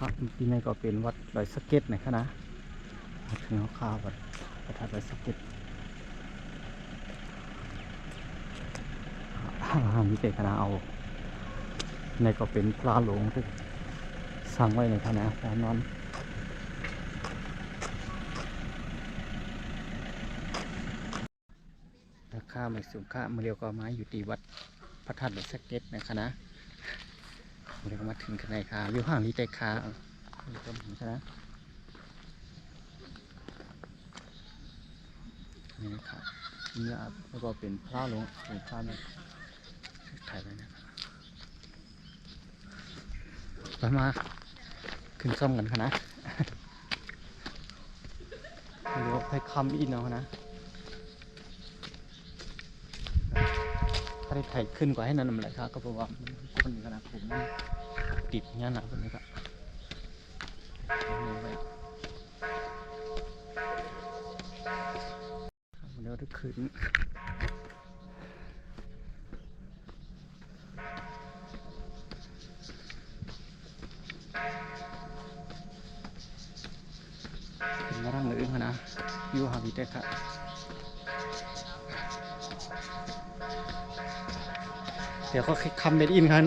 ครับที่นี่ก็เป็นวัดดอยสะเก็ดนะครับนะถึงข้าววัดพระธาตุดอยสะเก็ดมีแต่คณะเอาในก็เป็นพระหลวงที่สร้างไว้ในคณะตอนนั้นราคาไม่สูงค่าเมื่อเรียวก็มาอยู่ที่วัดพระธาตุดอยสะเก็ดนะครับนะเมื่อเรียวก็มาถึงข้างในคาอยู่ห่างนี้แต่คาก็ถึงคณะนี่นะครับนี่แล้วก็เป็นพระหลวงเป็นพระเนี่ยถ่ายไว้นะครับไปมาขึ้นซ่อมกันค่ะนะเดี๋ยวไปคำอีกเนาะนะถ้าได้ถ่ายขึ้นกว่าให้นั่นมันเลยครับก็เพราะว่าคนขนาดผมติดเงี้ยนะคนนี้ก็เดี๋ยวจะขึ้นมาร่างเลยอึ้งนะอยู่ห่างอีกแต่ค่ะเดี๋ยวก็คำเม็ดอินกัน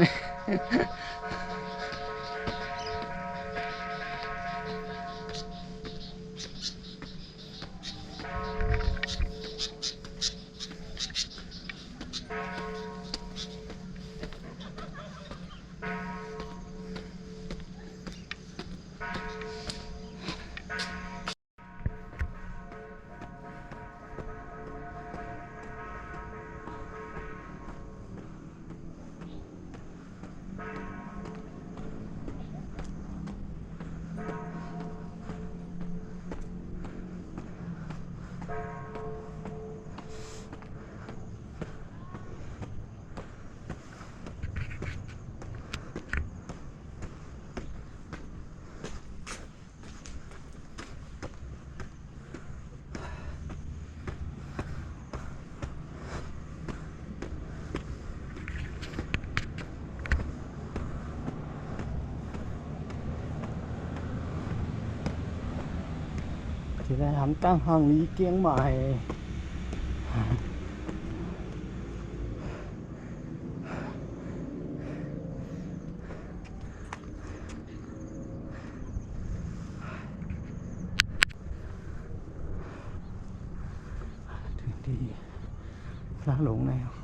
thì là hắn tăng hàng lý kiêng mày đi lá lộn này